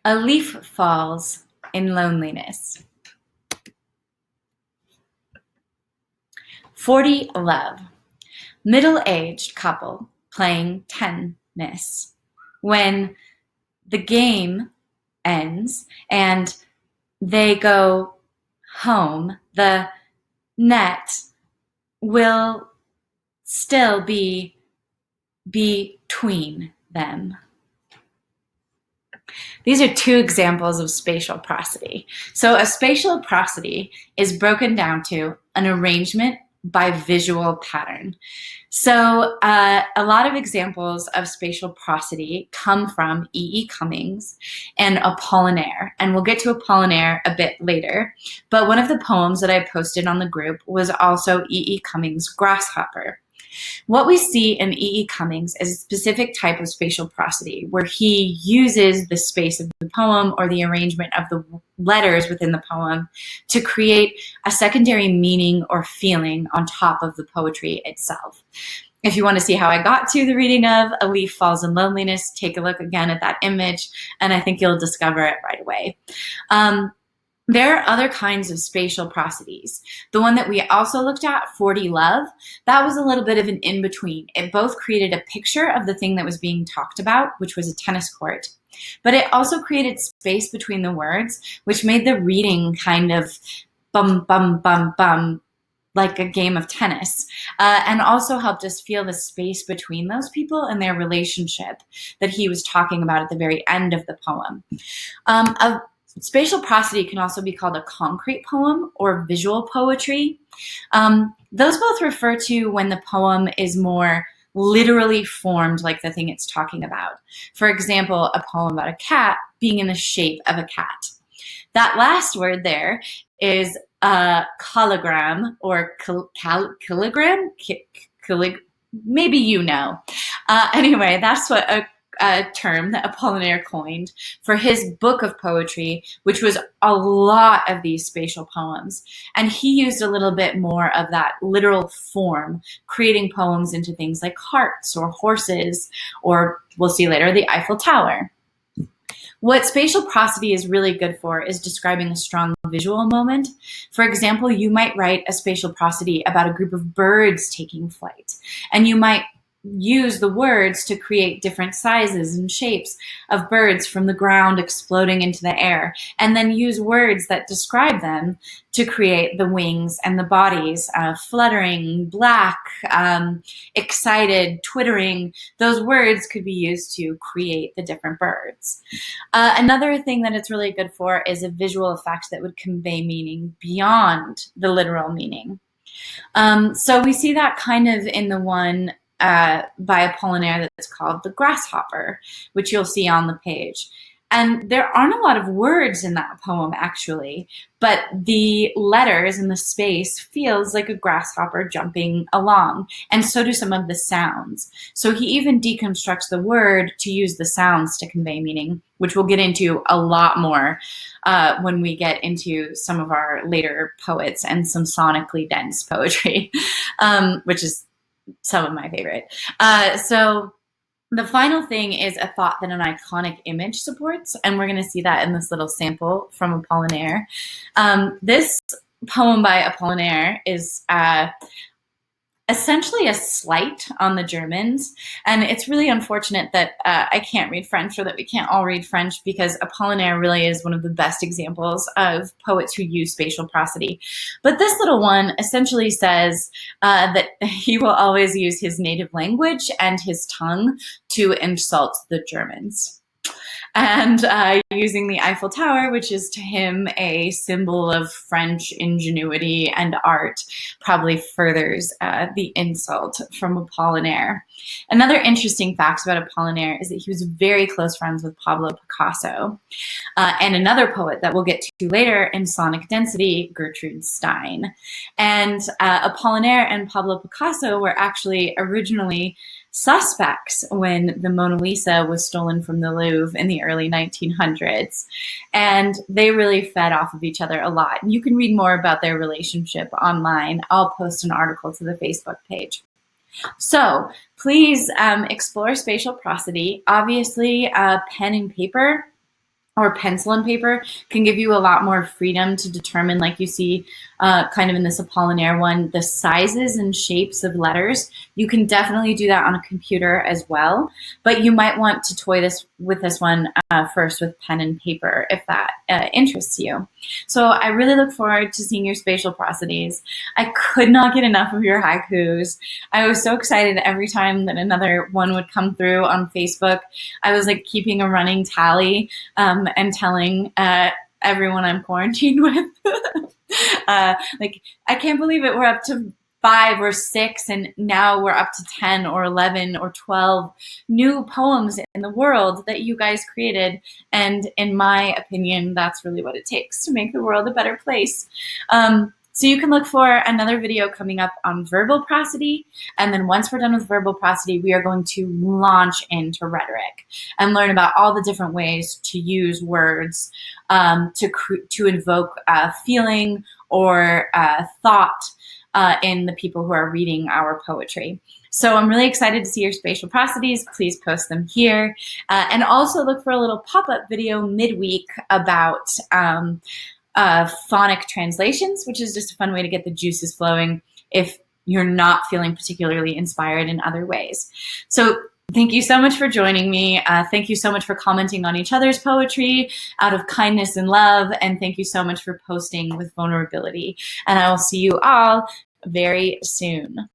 A leaf falls in loneliness. 40 love. Middle-aged couple playing tennis. When the game ends and they go home, the net will still be between them. These are two examples of spatial prosody. So a spatial prosody is broken down to an arrangement by visual pattern. So a lot of examples of spatial prosody come from E.E. Cummings and Apollinaire, and we'll get to Apollinaire a bit later. But one of the poems that I posted on the group was also E.E. Cummings' Grasshopper. What we see in E.E. Cummings is a specific type of spatial prosody where he uses the space of the poem or the arrangement of the letters within the poem to create a secondary meaning or feeling on top of the poetry itself. If you want to see how I got to the reading of A Leaf Falls in Loneliness, take a look again at that image, and I think you'll discover it right away. There are other kinds of spatial prosodies. The one that we also looked at, 40 Love, that was a little bit of an in-between. It both created a picture of the thing that was being talked about, which was a tennis court, but it also created space between the words, which made the reading kind of bum, bum, bum, bum, like a game of tennis, and also helped us feel the space between those people and their relationship that he was talking about at the very end of the poem. Spatial prosody can also be called a concrete poem or visual poetry. Those both refer to when the poem is more literally formed like the thing it's talking about. For example, a poem about a cat being in the shape of a cat. That last word there is kilogram or kilogram? Maybe you know. Anyway, that's what a term that Apollinaire coined for his book of poetry, which was a lot of these spatial poems. And he used a little bit more of that literal form, creating poems into things like hearts or horses, or we'll see later, the Eiffel Tower. What spatial prosody is really good for is describing a strong visual moment. For example, you might write a spatial prosody about a group of birds taking flight, and you might use the words to create different sizes and shapes of birds from the ground exploding into the air, and then use words that describe them to create the wings and the bodies, fluttering, black, excited, twittering. Those words could be used to create the different birds. Another thing that it's really good for is a visual effect that would convey meaning beyond the literal meaning. So we see that kind of in the one by Apollinaire that's called The Grasshopper, which you'll see on the page. And there aren't a lot of words in that poem, actually, but the letters and the space feels like a grasshopper jumping along, and so do some of the sounds. So he even deconstructs the word to use the sounds to convey meaning, which we'll get into a lot more when we get into some of our later poets and some sonically dense poetry, which is some of my favorite. So the final thing is a thought that an iconic image supports, and we're going to see that in this little sample from Apollinaire. This poem by Apollinaire is essentially a slight on the Germans, and it's really unfortunate that I can't read French, or that we can't all read French, because Apollinaire really is one of the best examples of poets who use spatial prosody. But this little one essentially says that he will always use his native language and his tongue to insult the Germans. And using the Eiffel Tower, which is to him a symbol of French ingenuity and art, probably furthers the insult from Apollinaire. Another interesting fact about Apollinaire is that he was very close friends with Pablo Picasso, and another poet that we'll get to later in Sonic Density, Gertrude Stein. And Apollinaire and Pablo Picasso were actually originally suspects when the Mona Lisa was stolen from the Louvre in the early 1900s. And they really fed off of each other a lot. And you can read more about their relationship online. I'll post an article to the Facebook page. So please explore spatial prosody. Obviously, pen and paper or pencil and paper can give you a lot more freedom to determine, like you see kind of in this Apollinaire one, the sizes and shapes of letters. You can definitely do that on a computer as well, but you might want to toy with this one first with pen and paper if that interests you. So I really look forward to seeing your spatial prosodies. I could not get enough of your haikus. I was so excited every time that another one would come through on Facebook. I was like keeping a running tally and telling everyone I'm quarantined with. Like, I can't believe it. We're up to 5 or 6, and now we're up to 10 or 11 or 12 new poems in the world that you guys created. And in my opinion, that's really what it takes to make the world a better place. So you can look for another video coming up on verbal prosody. And then once we're done with verbal prosody, we are going to launch into rhetoric and learn about all the different ways to use words to invoke feeling or thought in the people who are reading our poetry. So I'm really excited to see your spatial prosodies. Please post them here. And also look for a little pop-up video midweek about phonic translations, which is just a fun way to get the juices flowing if you're not feeling particularly inspired in other ways. So thank you so much for joining me. Thank you so much for commenting on each other's poetry out of kindness and love. And thank you so much for posting with vulnerability. And I will see you all very soon.